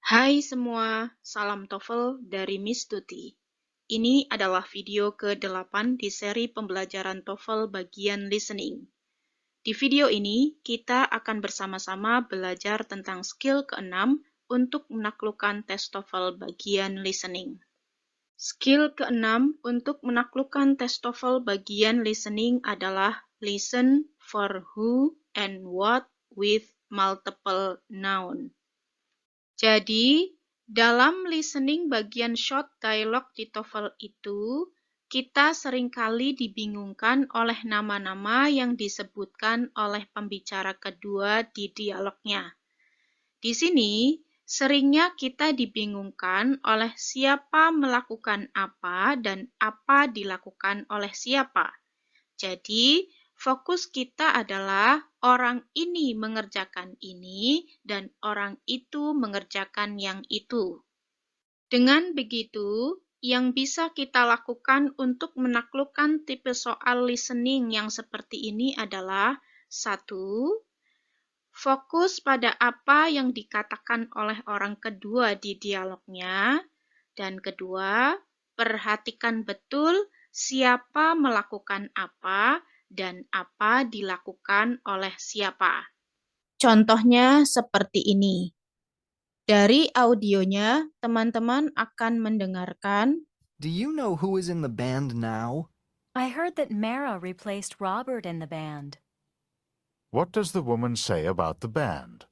Hai semua, salam TOEFL dari Miss Tuti. Ini adalah video ke-8 di seri pembelajaran TOEFL bagian listening. Di video ini, kita akan bersama-sama belajar tentang skill ke-6 untuk menaklukkan tes TOEFL bagian listening. Skill ke-6 untuk menaklukkan tes TOEFL bagian listening adalah listen for who and what with multiple noun. Jadi, dalam listening bagian short dialogue di TOEFL itu, kita seringkali dibingungkan oleh nama-nama yang disebutkan oleh pembicara kedua di dialognya. Di sini, seringnya kita dibingungkan oleh siapa melakukan apa dan apa dilakukan oleh siapa. Jadi, fokus kita adalah orang ini mengerjakan ini dan orang itu mengerjakan yang itu. Dengan begitu, yang bisa kita lakukan untuk menaklukkan tipe soal listening yang seperti ini adalah 1. Fokus pada apa yang dikatakan oleh orang kedua di dialognya. Dan kedua, perhatikan betul siapa melakukan apa dan apa dilakukan oleh siapa. Contohnya seperti ini. Dari audionya, teman-teman akan mendengarkan. Do you know who is in the band now? I heard that Mara replaced Robert in the band. What does the woman say about the band?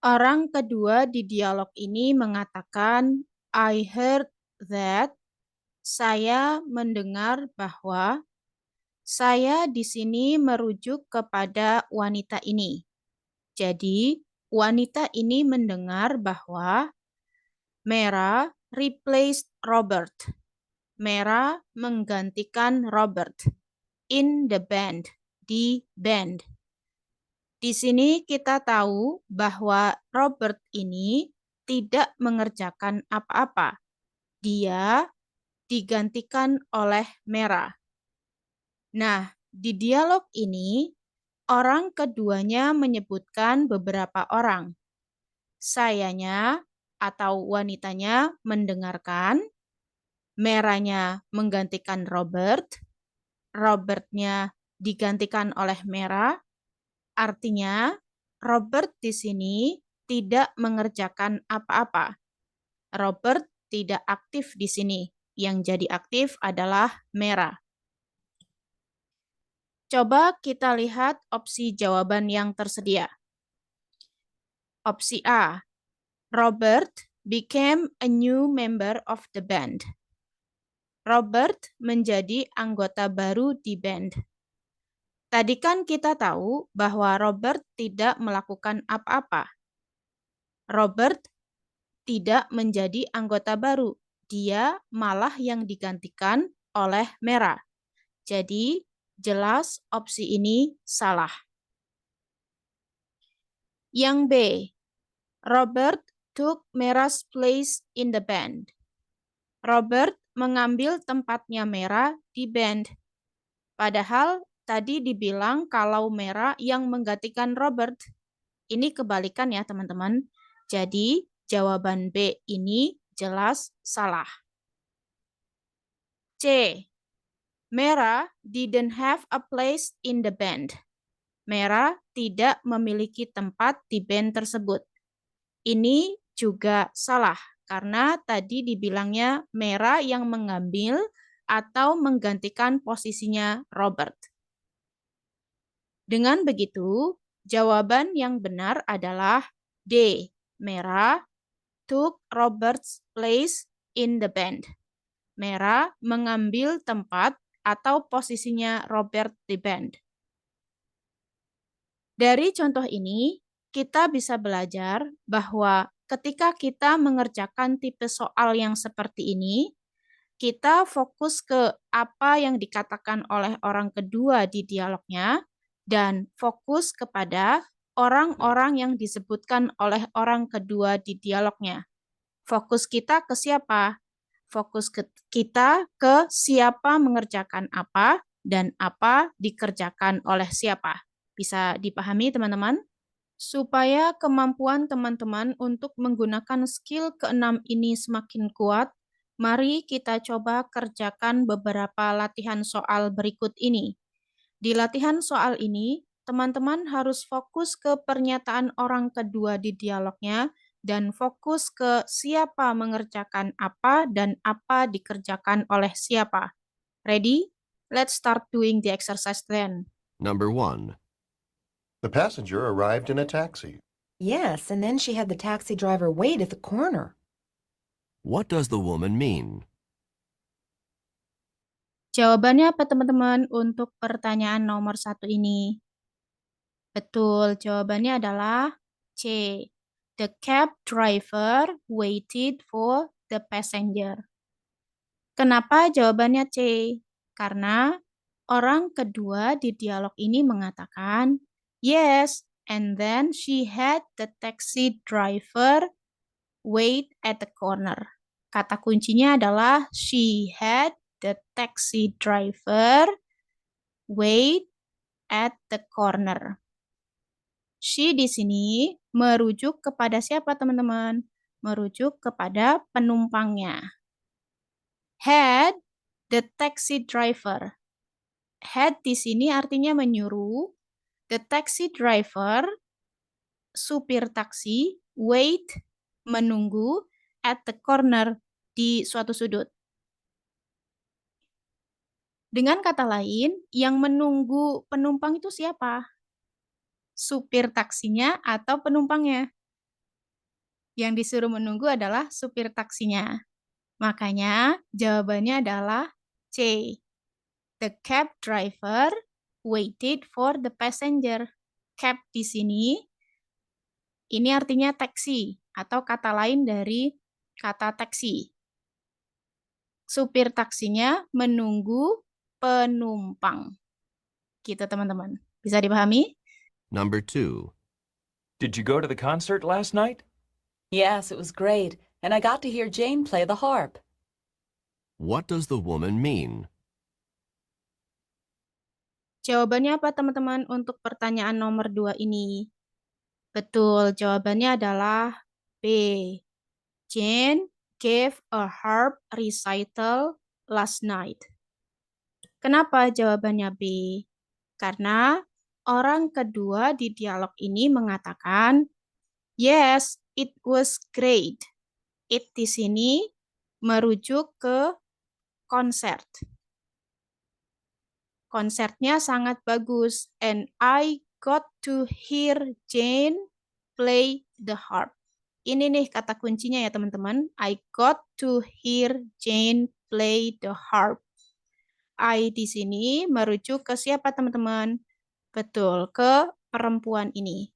Orang kedua di dialog ini mengatakan, I heard that, saya mendengar bahwa, saya di sini merujuk kepada wanita ini. Jadi, wanita ini mendengar bahwa Mara replaced Robert. Mara menggantikan Robert in the band, di band. Di sini kita tahu bahwa Robert ini tidak mengerjakan apa-apa. Dia digantikan oleh Mara. Nah, di dialog ini, orang keduanya menyebutkan beberapa orang. Sayanya atau wanitanya mendengarkan, Meranya menggantikan Robert, Robertnya digantikan oleh Mera. Artinya, Robert di sini tidak mengerjakan apa-apa. Robert tidak aktif di sini. Yang jadi aktif adalah Mera. Coba kita lihat opsi jawaban yang tersedia. Opsi A. Robert became a new member of the band. Robert menjadi anggota baru di band. Tadi kan kita tahu bahwa Robert tidak melakukan apa-apa. Robert tidak menjadi anggota baru. Dia malah yang digantikan oleh Mera. Jadi, jelas opsi ini salah. Yang B. Robert took Mera's place in the band. Robert mengambil tempatnya Mera di band. Padahal tadi dibilang kalau Mera yang menggantikan Robert. Ini kebalikan ya teman-teman. Jadi jawaban B ini jelas salah. C. Mera didn't have a place in the band. Mera tidak memiliki tempat di band tersebut. Ini juga salah karena tadi dibilangnya Mera yang mengambil atau menggantikan posisinya Robert. Dengan begitu, jawaban yang benar adalah D. Mera took Robert's place in the band. Mera mengambil tempat atau posisinya Robert di band. Dari contoh ini, kita bisa belajar bahwa ketika kita mengerjakan tipe soal yang seperti ini, kita fokus ke apa yang dikatakan oleh orang kedua di dialognya dan fokus kepada orang-orang yang disebutkan oleh orang kedua di dialognya. Fokus kita ke siapa? Fokus kita ke siapa mengerjakan apa dan apa dikerjakan oleh siapa. Bisa dipahami teman-teman? Supaya kemampuan teman-teman untuk menggunakan skill keenam ini semakin kuat, mari kita coba kerjakan beberapa latihan soal berikut ini. Di latihan soal ini, teman-teman harus fokus ke pernyataan orang kedua di dialognya dan fokus ke siapa mengerjakan apa dan apa dikerjakan oleh siapa. Ready? Let's start doing the exercise then. Number 1. The passenger arrived in a taxi. Yes, and then she had the taxi driver wait at the corner. What does the woman mean? Jawabannya apa teman-teman untuk pertanyaan nomor 1 ini? Betul, jawabannya adalah C. The cab driver waited for the passenger. Kenapa jawabannya C? Karena orang kedua di dialog ini mengatakan, yes, and then she had the taxi driver wait at the corner. Kata kuncinya adalah she had the taxi driver wait at the corner. She di sini merujuk kepada siapa, teman-teman? Merujuk kepada penumpangnya. Had the taxi driver. Had di sini artinya menyuruh. The taxi driver, supir taksi, wait, menunggu, at the corner, di suatu sudut. Dengan kata lain, yang menunggu penumpang itu siapa? Supir taksinya atau penumpangnya? Yang disuruh menunggu adalah supir taksinya. Makanya jawabannya adalah C. The cab driver waited for the passenger. Cab di sini, ini artinya taksi atau kata lain dari kata taksi. Supir taksinya menunggu penumpang. Gitu teman-teman. Bisa dipahami? Number 2. Did you go to the concert last night? Yes, it was great, and I got to hear Jane play the harp. What does the woman mean? Jawabannya apa teman-teman untuk pertanyaan nomor 2 ini? Betul, jawabannya adalah B. Jane gave a harp recital last night. Kenapa jawabannya B? Karena orang kedua di dialog ini mengatakan, yes, it was great. It di sini merujuk ke konser. Konsernya sangat bagus, and I got to hear Jane play the harp. Ini nih kata kuncinya ya teman-teman. I got to hear Jane play the harp. I di sini merujuk ke siapa teman-teman? Betul, ke perempuan ini.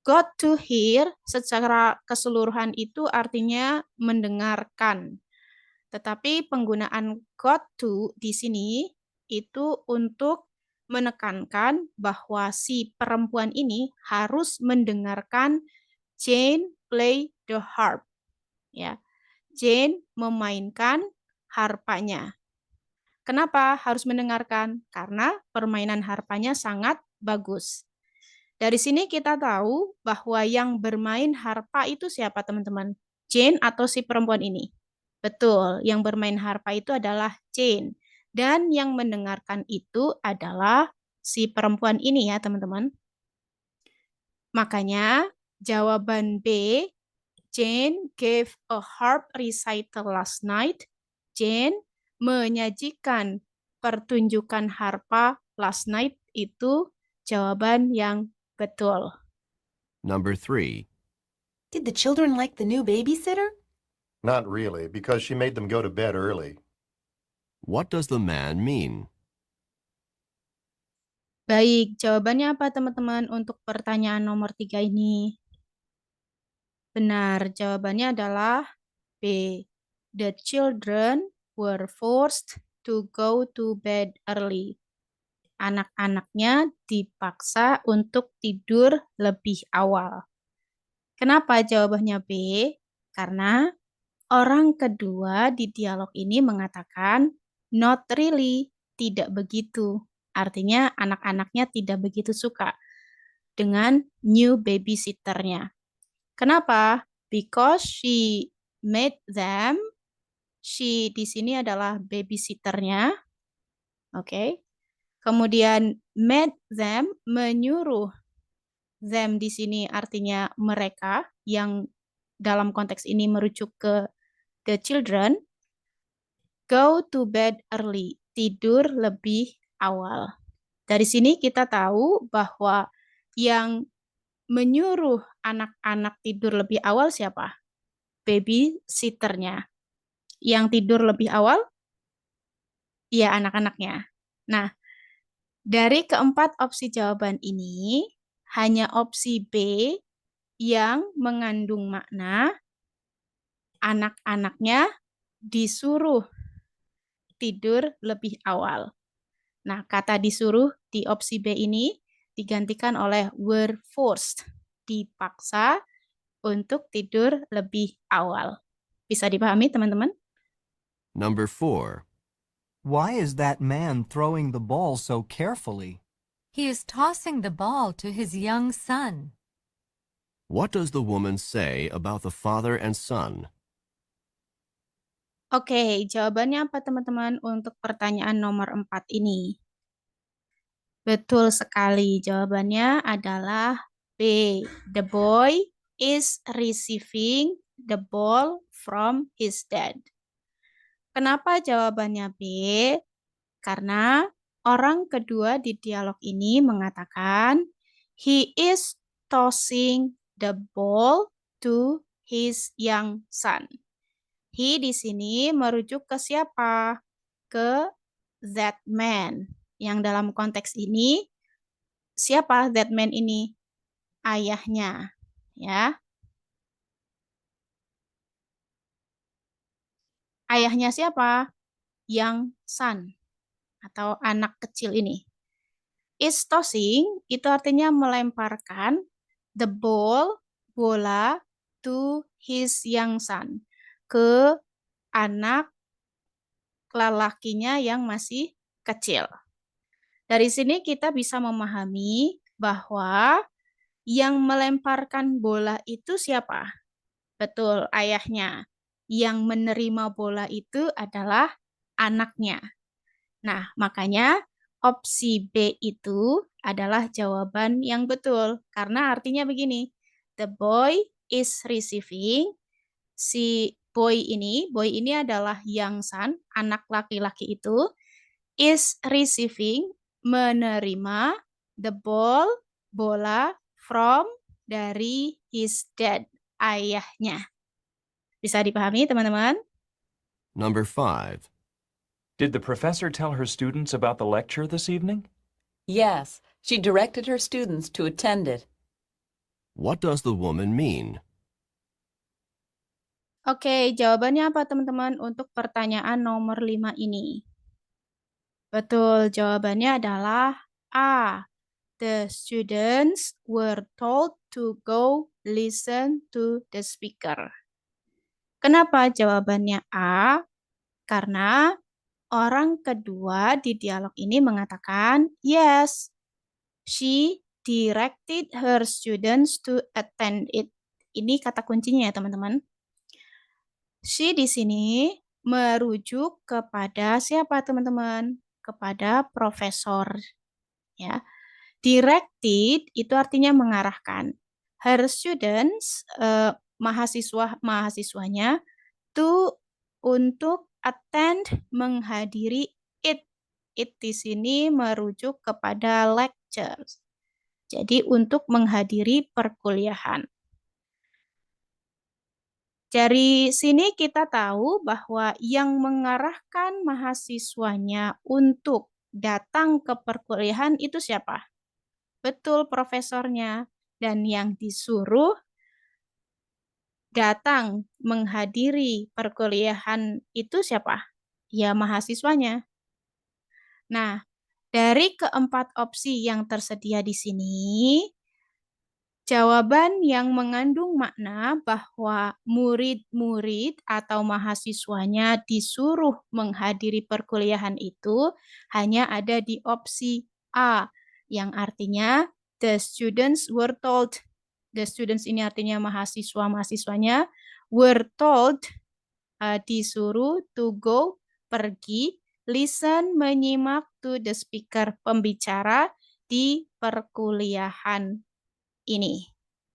Got to hear secara keseluruhan itu artinya mendengarkan. Tetapi penggunaan got to di sini itu untuk menekankan bahwa si perempuan ini harus mendengarkan Jane play the harp. Ya. Jane memainkan harpanya. Kenapa harus mendengarkan? Karena permainan harpanya sangat bagus. Dari sini kita tahu bahwa yang bermain harpa itu siapa teman-teman? Jane atau si perempuan ini? Betul, yang bermain harpa itu adalah Jane. Dan yang mendengarkan itu adalah si perempuan ini ya teman-teman. Makanya jawaban B, Jane gave a harp recital last night. Jane menyajikan pertunjukan harpa last night itu jawaban yang betul. Number 3. Did the children like the new babysitter? Not really, because she made them go to bed early. What does the man mean? Baik, jawabannya apa teman-teman untuk pertanyaan nomor 3 ini? Benar, jawabannya adalah B. The children were forced to go to bed early. Anak-anaknya dipaksa untuk tidur lebih awal. Kenapa jawabannya B? Karena orang kedua di dialog ini mengatakan not really, tidak begitu. Artinya anak-anaknya tidak begitu suka. dengan new babysitternya. Kenapa? Because she made them. She di sini adalah babysitternya. Oke. Kemudian made them, menyuruh. Them di sini artinya mereka, yang dalam konteks ini merujuk ke the children. Go to bed early, tidur lebih awal. Dari sini kita tahu bahwa yang menyuruh anak-anak tidur lebih awal siapa? Babysitternya. Yang tidur lebih awal? Ya, anak-anaknya. Nah, dari keempat opsi jawaban ini, hanya opsi B yang mengandung makna anak-anaknya disuruh tidur lebih awal. Nah, kata disuruh di opsi B ini digantikan oleh were forced, dipaksa untuk tidur lebih awal. Bisa dipahami, teman-teman? Number 4. Why is that man throwing the ball so carefully? He is tossing the ball to his young son. What does the woman say about the father and son? Oke, jawabannya apa teman-teman untuk pertanyaan nomor 4 ini? Betul sekali, jawabannya adalah B. The boy is receiving the ball from his dad. Kenapa jawabannya B? Karena orang kedua di dialog ini mengatakan he is tossing the ball to his young son. He di sini merujuk ke siapa? Ke that man. Yang dalam konteks ini, siapa that man ini? Ayahnya. Ya. Ayahnya siapa? Young son. Atau anak kecil ini. Is tossing, itu artinya melemparkan the ball, bola, to his young son. Ke anak lelakinya yang masih kecil. Dari sini kita bisa memahami bahwa yang melemparkan bola itu siapa? Betul, ayahnya. Yang menerima bola itu adalah anaknya. Nah, makanya opsi B itu adalah jawaban yang betul. Karena artinya begini, the boy is receiving, si boy ini adalah young son, anak laki-laki itu, is receiving, menerima, the ball, bola, from, dari his dad, ayahnya. Bisa dipahami, teman-teman? Number 5. Did the professor tell her students about the lecture this evening? Yes, she directed her students to attend it. What does the woman mean? Oke, jawabannya apa teman-teman untuk pertanyaan nomor 5 ini? Betul, jawabannya adalah A. The students were told to go listen to the speaker. Kenapa jawabannya A? Karena orang kedua di dialog ini mengatakan, yes, she directed her students to attend it. Ini kata kuncinya ya teman-teman. She di sini merujuk kepada siapa teman-teman? Kepada profesor. Ya. Directed itu artinya mengarahkan. Her students, mahasiswanya, untuk attend, menghadiri it. It di sini merujuk kepada lectures. Jadi untuk menghadiri perkuliahan. Dari sini kita tahu bahwa yang mengarahkan mahasiswanya untuk datang ke perkuliahan itu siapa? Betul, profesornya. Dan yang disuruh datang menghadiri perkuliahan itu siapa? Ya, mahasiswanya. Nah, dari keempat opsi yang tersedia di sini, jawaban yang mengandung makna bahwa murid-murid atau mahasiswanya disuruh menghadiri perkuliahan itu hanya ada di opsi A, yang artinya The students were told. The students ini artinya mahasiswa-mahasiswanya. Were told, disuruh to go, pergi. Listen, menyimak to the speaker, pembicara di perkuliahan ini.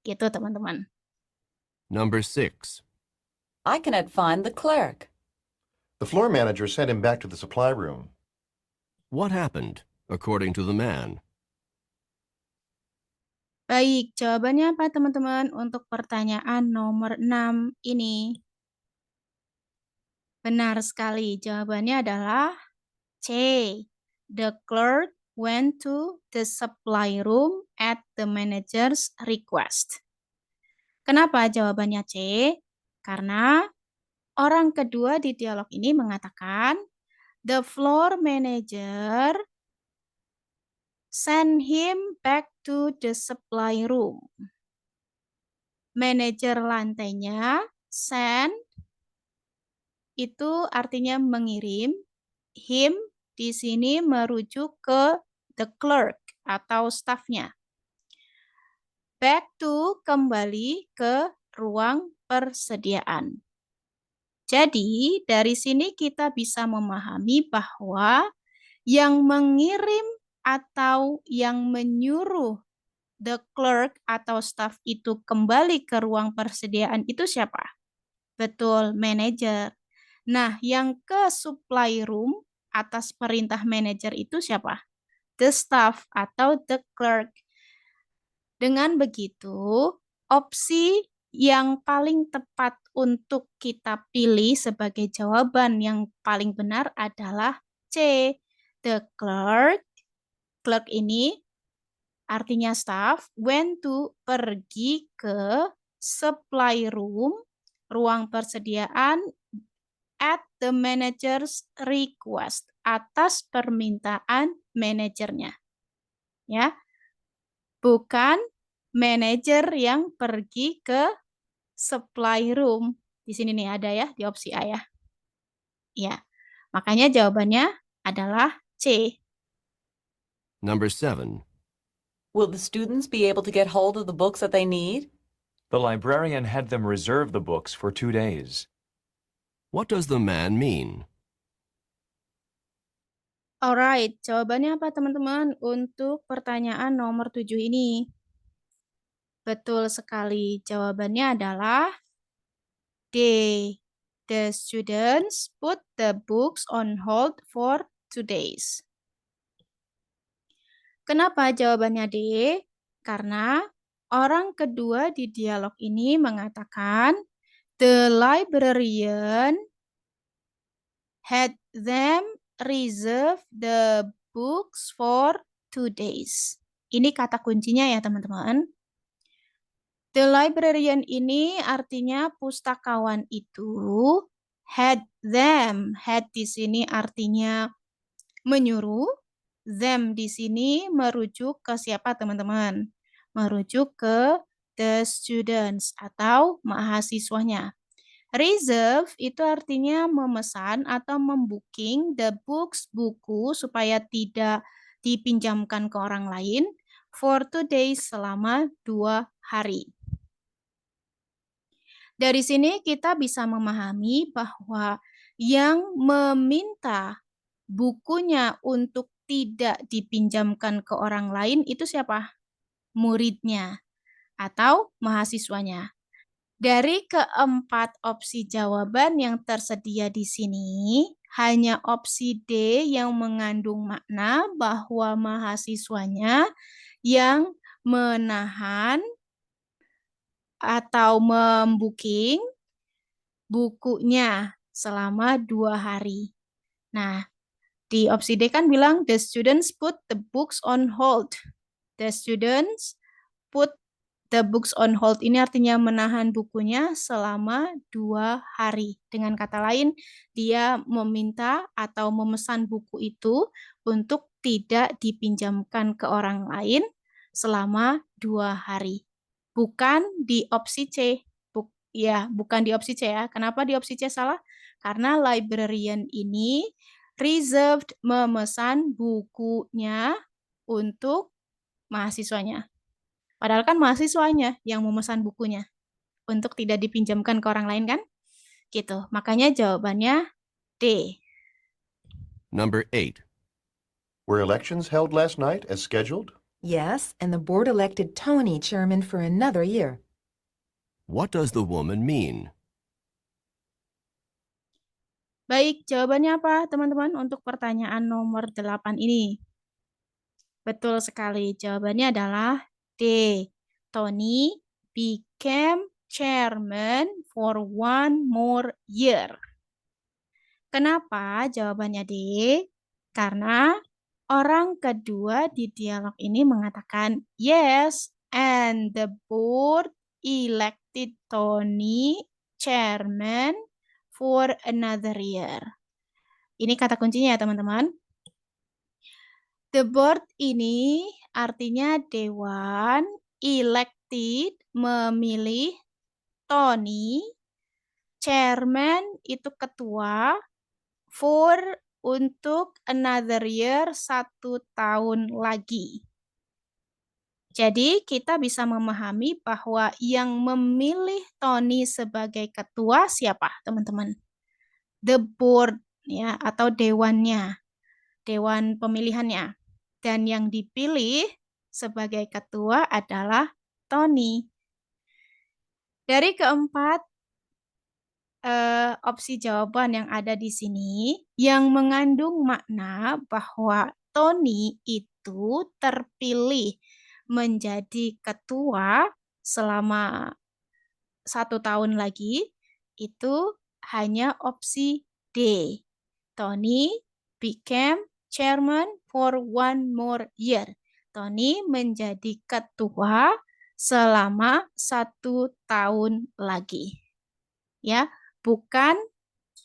Gitu teman-teman. Number 6. I cannot find the clerk. The floor manager sent him back to the supply room. What happened, according to the man? Baik, jawabannya apa teman-teman untuk pertanyaan nomor 6 ini? Benar sekali, jawabannya adalah C. The clerk went to the supply room at the manager's request. Kenapa jawabannya C? Karena orang kedua di dialog ini mengatakan, the floor manager send him back to the supply room. Manajer lantainya, send, itu artinya mengirim. Him di sini merujuk ke the clerk atau stafnya. Back to, kembali ke ruang persediaan. Jadi, dari sini kita bisa memahami bahwa yang mengirim atau yang menyuruh the clerk atau staff itu kembali ke ruang persediaan itu siapa? Betul, manajer. Nah, yang ke supply room atas perintah manajer itu siapa? The staff atau the clerk. Dengan begitu, opsi yang paling tepat untuk kita pilih sebagai jawaban yang paling benar adalah C. The clerk. Clerk ini artinya staff, went to, pergi ke supply room, ruang persediaan, at the manager's request, atas permintaan manajernya. Ya. Bukan manajer yang pergi ke supply room. Di sini nih ada ya, di opsi A ya. Ya. Makanya jawabannya adalah C. Number 7. Will the students be able to get hold of the books that they need? The librarian had them reserve the books for 2 days. What does the man mean? Alright, jawabannya apa teman-teman untuk pertanyaan nomor 7 ini? Betul sekali, jawabannya adalah D. The students put the books on hold for 2 days. Kenapa jawabannya D? Karena orang kedua di dialog ini mengatakan the librarian had them reserve the books for 2 days. Ini kata kuncinya ya teman-teman. The librarian ini artinya pustakawan itu. Had them. Had di sini artinya menyuruh. Them di sini merujuk ke siapa teman-teman? Merujuk ke the students atau mahasiswanya. Reserve itu artinya memesan atau membooking the books, buku, supaya tidak dipinjamkan ke orang lain for 2 days, selama 2 hari. Dari sini kita bisa memahami bahwa yang meminta bukunya untuk tidak dipinjamkan ke orang lain itu siapa? Muridnya atau mahasiswanya. Dari keempat opsi jawaban yang tersedia di sini, hanya opsi D yang mengandung makna bahwa mahasiswanya yang menahan atau membooking bukunya selama 2 hari. Nah, di opsi D kan bilang the students put the books on hold. The students put the books on hold ini artinya menahan bukunya selama 2 hari. Dengan kata lain, dia meminta atau memesan buku itu untuk tidak dipinjamkan ke orang lain selama 2 hari. Bukan di opsi C. Bukan di opsi C ya. Kenapa di opsi C salah? Karena librarian ini reserved, memesan bukunya untuk mahasiswanya. Padahal kan mahasiswanya yang memesan bukunya untuk tidak dipinjamkan ke orang lain kan? Gitu. Makanya jawabannya D. Number 8. Were elections held last night as scheduled? Yes, and the board elected Tony chairman for another year. What does the woman mean? Baik, jawabannya apa teman-teman untuk pertanyaan nomor 8 ini? Betul sekali, jawabannya adalah D. Tony became chairman for one more year. Kenapa jawabannya D? Karena orang kedua di dialog ini mengatakan yes, and the board elected Tony chairman for another year. Ini kata kuncinya ya teman-teman. The board ini artinya dewan, elected memilih, Tony, chairman itu ketua, for untuk another year 1 tahun lagi. Jadi kita bisa memahami bahwa yang memilih Tony sebagai ketua siapa teman-teman? The board ya atau dewannya, dewan pemilihannya. Dan yang dipilih sebagai ketua adalah Tony. Dari keempat opsi jawaban yang ada di sini, yang mengandung makna bahwa Tony itu terpilih menjadi ketua selama 1 tahun lagi, itu hanya opsi D. Tony became chairman for one more year. Tony menjadi ketua selama 1 tahun lagi. Ya, bukan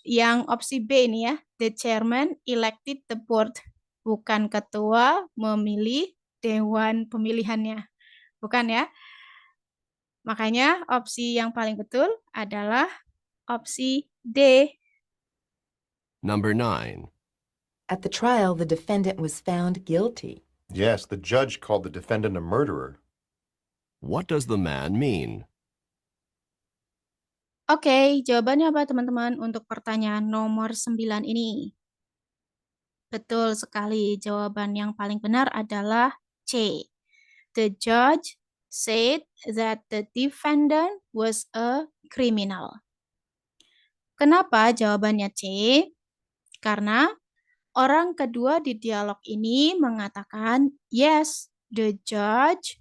yang opsi B ini ya. The chairman elected the board. Bukan ketua memilih dewan pemilihannya. Bukan ya. Makanya opsi yang paling betul adalah opsi D. Number 9. At the trial, the defendant was found guilty. Yes, the judge called the defendant a murderer. What does the man mean? Oke, jawabannya apa teman-teman untuk pertanyaan nomor 9 ini? Betul sekali, jawaban yang paling benar adalah C. The judge said that the defendant was a criminal. Kenapa jawabannya C? Karena orang kedua di dialog ini mengatakan, yes, the judge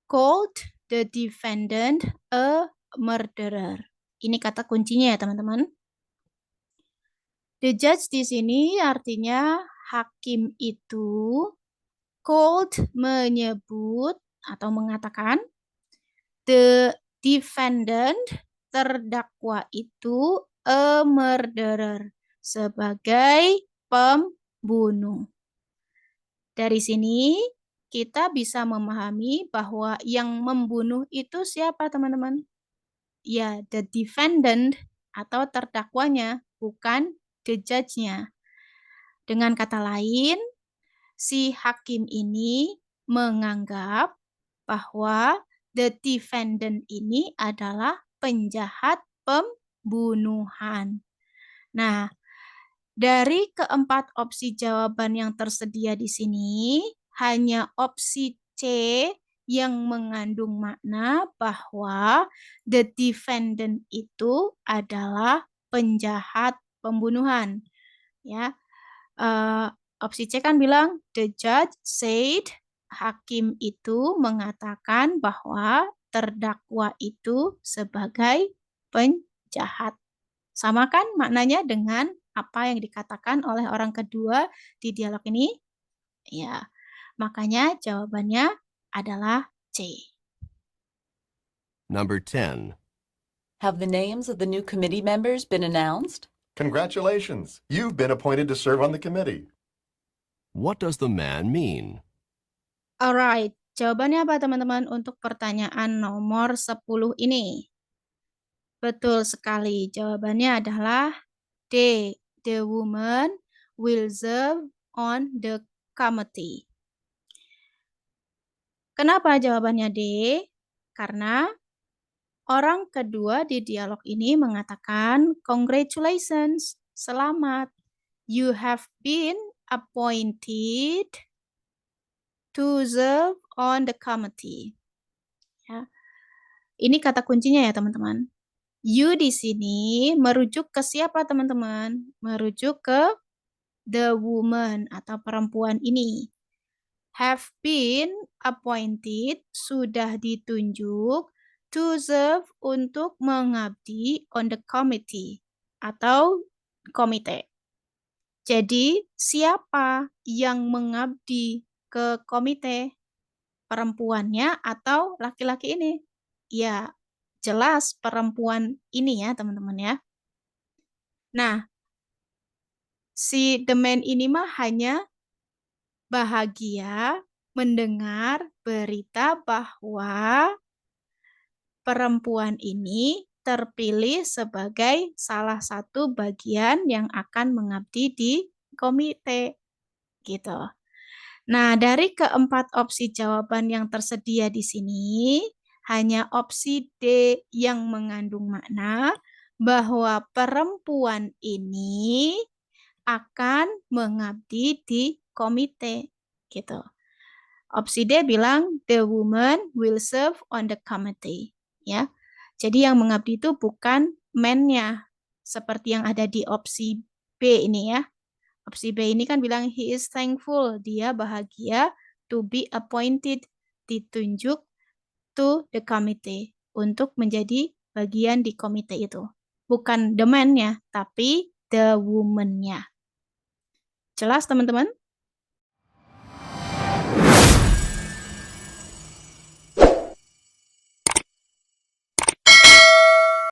called the defendant a murderer. Ini kata kuncinya ya teman-teman. The judge di sini artinya hakim itu, called menyebut atau mengatakan, the defendant terdakwa itu a murderer sebagai pembunuh. Dari sini kita bisa memahami bahwa yang membunuh itu siapa teman-teman? Ya, the defendant atau terdakwanya, bukan the judge-nya. Dengan kata lain, si hakim ini menganggap bahwa the defendant ini adalah penjahat pembunuhan. Nah, dari keempat opsi jawaban yang tersedia di sini, hanya opsi C yang mengandung makna bahwa the defendant itu adalah penjahat pembunuhan. Ya, opsi C kan bilang the judge said, hakim itu mengatakan bahwa terdakwa itu sebagai penjahat. Sama kan maknanya dengan apa yang dikatakan oleh orang kedua di dialog ini? Ya, makanya jawabannya adalah C. Number 10. Have the names of the new committee members been announced? Congratulations! You've been appointed to serve on the committee. What does the man mean? Alright, jawabannya apa teman-teman untuk pertanyaan nomor 10 ini? Betul sekali, jawabannya adalah D. The woman will serve on the committee. Kenapa jawabannya D? Karena orang kedua di dialog ini mengatakan, congratulations, selamat. You have been appointed to serve on the committee. Ya. Ini kata kuncinya ya teman-teman. You di sini merujuk ke siapa teman-teman? Merujuk ke the woman atau perempuan ini. Have been appointed, sudah ditunjuk, to serve, untuk mengabdi, on the committee atau komite. Jadi siapa yang mengabdi ke komite? Perempuannya atau laki-laki ini? Ya, jelas perempuan ini ya teman-teman ya. Nah, si the man ini mah hanya bahagia mendengar berita bahwa perempuan ini terpilih sebagai salah satu bagian yang akan mengabdi di komite gitu. Nah, dari keempat opsi jawaban yang tersedia di sini, hanya opsi D yang mengandung makna bahwa perempuan ini akan mengabdi di komite gitu. Opsi D bilang the woman will serve on the committee ya. Jadi yang mengabdi itu bukan man-nya seperti yang ada di opsi B ini ya. Opsi B ini kan bilang he is thankful, dia bahagia to be appointed, ditunjuk to the committee, untuk menjadi bagian di komite itu. Bukan the man-nya, tapi the woman-nya. Jelas teman-teman?